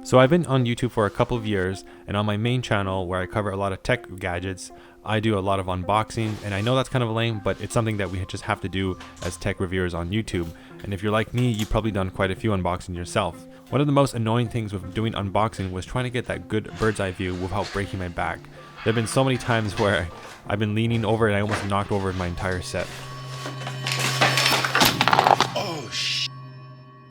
So I've been on YouTube for a couple of years, and on my main channel where I cover a lot of tech gadgets, I do a lot of unboxing, and I know that's kind of lame, but it's something that we just have to do as tech reviewers on YouTube. And if you're like me, you've probably done quite a few unboxings yourself. One of the most annoying things with doing unboxing was trying to get that good bird's eye view without breaking my back. There have been so many times where I've been leaning over and I almost knocked over my entire set.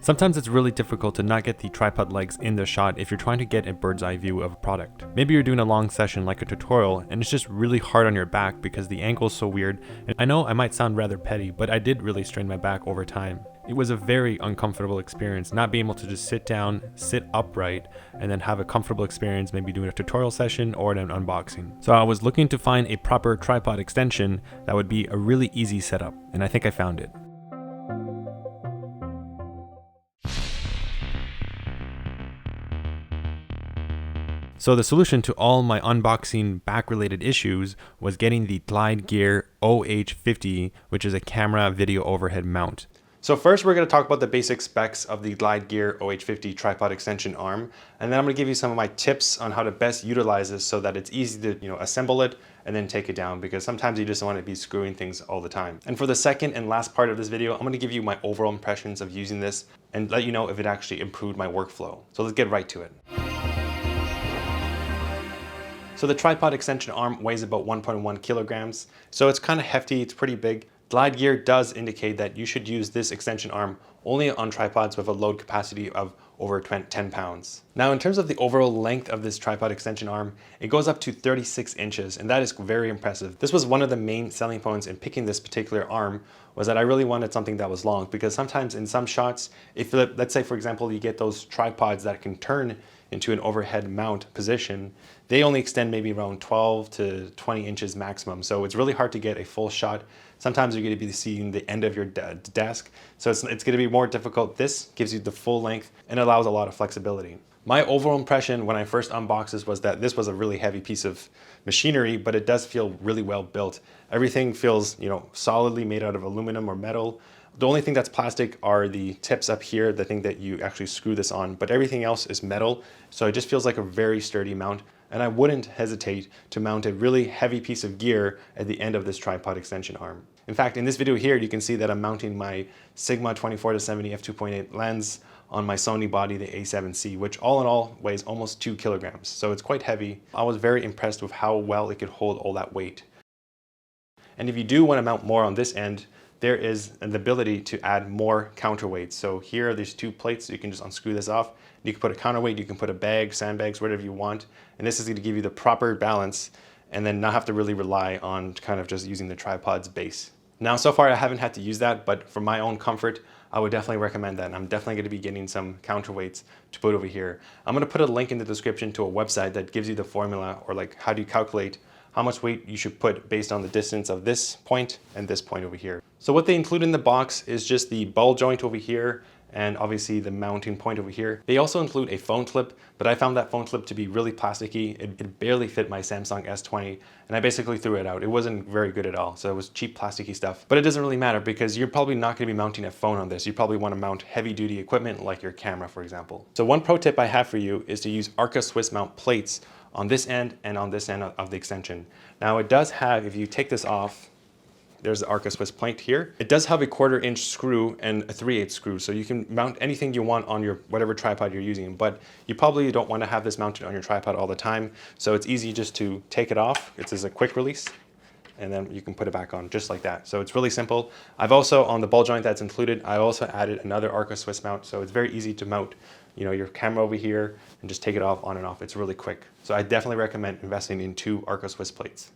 Sometimes it's really difficult to not get the tripod legs in the shot if you're trying to get a bird's eye view of a product. Maybe you're doing a long session like a tutorial and it's just really hard on your back because the angle is so weird. And I know I might sound rather petty, but I did really strain my back over time. It was a very uncomfortable experience not being able to just sit down, sit upright, and then have a comfortable experience maybe doing a tutorial session or an unboxing. So I was looking to find a proper tripod extension that would be a really easy setup, and I think I found it. So the solution to all my unboxing back-related issues was getting the Glide Gear OH50, which is a camera video overhead mount. So first we're going to talk about the basic specs of the Glide Gear OH50 tripod extension arm, and then I'm going to give you some of my tips on how to best utilize this so that it's easy to assemble it and then take it down, because sometimes you just don't want to be screwing things all the time. And for the second and last part of this video, I'm going to give you my overall impressions of using this and let you know if it actually improved my workflow. So let's get right to it. So the tripod extension arm weighs about 1.1 kilograms, so it's kind of hefty, it's pretty big. Glide Gear does indicate that you should use this extension arm only on tripods with a load capacity of over 10 pounds. Now in terms of the overall length of this tripod extension arm, it goes up to 36 inches, and that is very impressive. This was one of the main selling points in picking this particular arm, was that I really wanted something that was long, because sometimes in some shots, if let's say for example you get those tripods that can turn into an overhead mount position, they only extend maybe around 12 to 20 inches maximum. So it's really hard to get a full shot. Sometimes you're going to be seeing the end of your desk. So it's going to be more difficult. This gives you the full length and allows a lot of flexibility. My overall impression when I first unboxed this was that this was a really heavy piece of machinery, but it does feel really well built. Everything feels, solidly made out of aluminum or metal. The only thing that's plastic are the tips up here, the thing that you actually screw this on, but everything else is metal. So it just feels like a very sturdy mount, and I wouldn't hesitate to mount a really heavy piece of gear at the end of this tripod extension arm. In fact, in this video here, you can see that I'm mounting my Sigma 24-70 f2.8 lens on my Sony body, the A7C, which all in all weighs almost 2 kilograms. So it's quite heavy. I was very impressed with how well it could hold all that weight. And if you do want to mount more on this end, there is the ability to add more counterweights. So here, there's 2 plates, so you can just unscrew this off. You can put a counterweight, you can put a bag, sandbags, whatever you want. And this is going to give you the proper balance and then not have to really rely on kind of just using the tripod's base. Now, so far I haven't had to use that, but for my own comfort, I would definitely recommend that. And I'm definitely going to be getting some counterweights to put over here. I'm going to put a link in the description to a website that gives you the formula, or like how do you calculate how much weight you should put based on the distance of this point and this point over here. So what they include in the box is just the ball joint over here and obviously the mounting point over here. They also include a phone clip, but I found that phone clip to be really plasticky. It barely fit my Samsung S20, and I basically threw it out. It wasn't very good at all, so it was cheap plasticky stuff. But it doesn't really matter because you're probably not going to be mounting a phone on this. You probably want to mount heavy duty equipment like your camera, for example. So one pro tip I have for you is to use Arca Swiss mount plates on this end and on this end of the extension. Now it does have, if you take this off, there's the Arca Swiss plate here. It does have a 1/4 inch screw and a 3/8 screw, so you can mount anything you want on your whatever tripod you're using, but you probably don't want to have this mounted on your tripod all the time, so it's easy just to take it off. It's just a quick release, and then you can put it back on just like that. So it's really simple. I've also, on the ball joint that's included, I also added another Arca Swiss mount, so it's very easy to mount your camera over here and just take it off, on and off. It's really quick. So I definitely recommend investing in 2 Arca Swiss plates.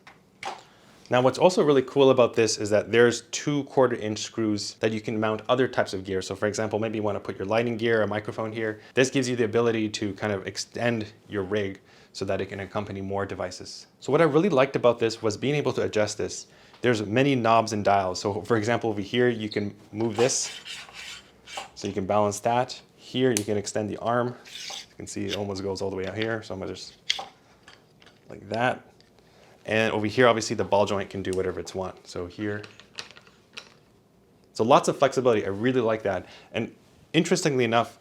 Now what's also really cool about this is that there's 2 1/4 inch screws that you can mount other types of gear. So for example, maybe you want to put your lighting gear, a microphone here. This gives you the ability to kind of extend your rig so that it can accompany more devices. So what I really liked about this was being able to adjust this. There's many knobs and dials. So for example, over here, you can move this, so you can balance that. Here, you can extend the arm. You can see it almost goes all the way out here. So I'm gonna just like that. And over here, obviously the ball joint can do whatever it's want. So here, so lots of flexibility. I really like that. And interestingly enough,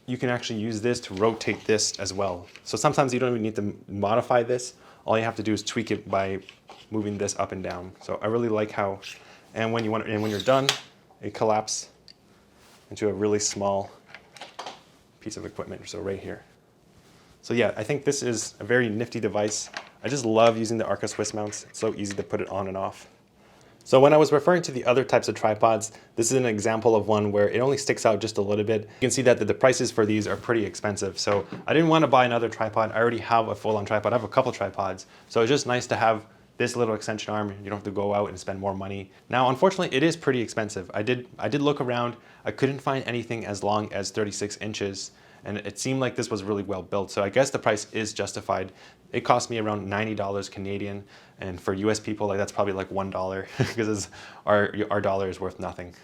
you can actually use this to rotate this as well. So sometimes you don't even need to modify this. All you have to do is tweak it by moving this up and down. So I really like how, and when you're done, it collapses into a really small piece of equipment. So right here. So yeah, I think this is a very nifty device. I just love using the Arca Swiss mounts. It's so easy to put it on and off. So when I was referring to the other types of tripods, this is an example of one where it only sticks out just a little bit. You can see that the prices for these are pretty expensive. So I didn't want to buy another tripod. I already have a full-on tripod. I have a couple tripods. So it's just nice to have this little extension arm. You don't have to go out and spend more money. Now, unfortunately, it is pretty expensive. I did look around. I couldn't find anything as long as 36 inches. And it seemed like this was really well built. So I guess the price is justified. It cost me around $90 Canadian. And for US people, like that's probably like $1 because our dollar is worth nothing.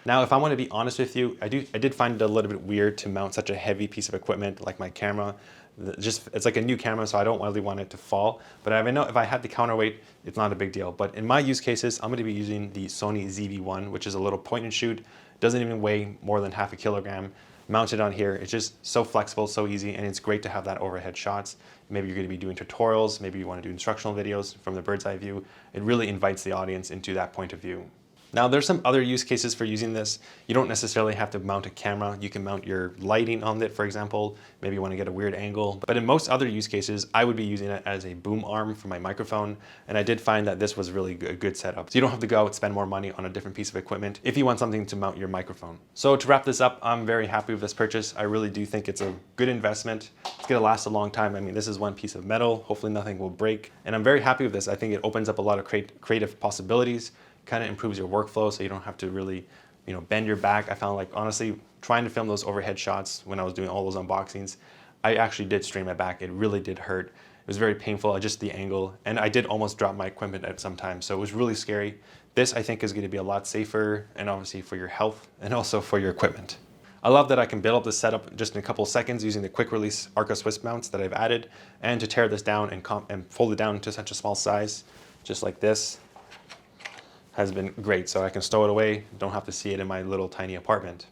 Now, if I want to be honest with you, I did find it a little bit weird to mount such a heavy piece of equipment like my camera. It's like a new camera, so I don't really want it to fall. But I know if I had the counterweight, it's not a big deal. But in my use cases, I'm going to be using the Sony ZV-1, which is a little point and shoot. Doesn't even weigh more than half a kilogram. Mounted on here, it's just so flexible, so easy, and it's great to have that overhead shots. Maybe you're going to be doing tutorials, maybe you want to do instructional videos from the bird's eye view. It really invites the audience into that point of view. Now, there's some other use cases for using this. You don't necessarily have to mount a camera. You can mount your lighting on it, for example. Maybe you want to get a weird angle. But in most other use cases, I would be using it as a boom arm for my microphone. And I did find that this was really a good setup. So you don't have to go out and spend more money on a different piece of equipment if you want something to mount your microphone. So to wrap this up, I'm very happy with this purchase. I really do think it's a good investment. It's going to last a long time. I mean, this is one piece of metal. Hopefully nothing will break. And I'm very happy with this. I think it opens up a lot of creative possibilities. Kind of improves your workflow so you don't have to really, bend your back. I found like, honestly, trying to film those overhead shots when I was doing all those unboxings, I actually did strain my back. It really did hurt. It was very painful, just the angle. And I did almost drop my equipment at some time. So it was really scary. This, I think, is going to be a lot safer and obviously for your health and also for your equipment. I love that I can build up this setup just in a couple seconds using the quick release Arca Swiss mounts that I've added, and to tear this down and fold it down to such a small size, just like this, has been great. So I can stow it away, don't have to see it in my little tiny apartment.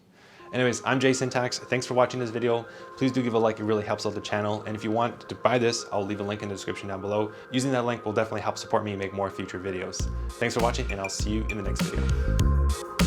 Anyways, I'm Jay Syntax. Thanks for watching this video. Please do give a like, it really helps out the channel. And if you want to buy this, I'll leave a link in the description down below. Using that link will definitely help support me make more future videos. Thanks for watching, and I'll see you in the next video.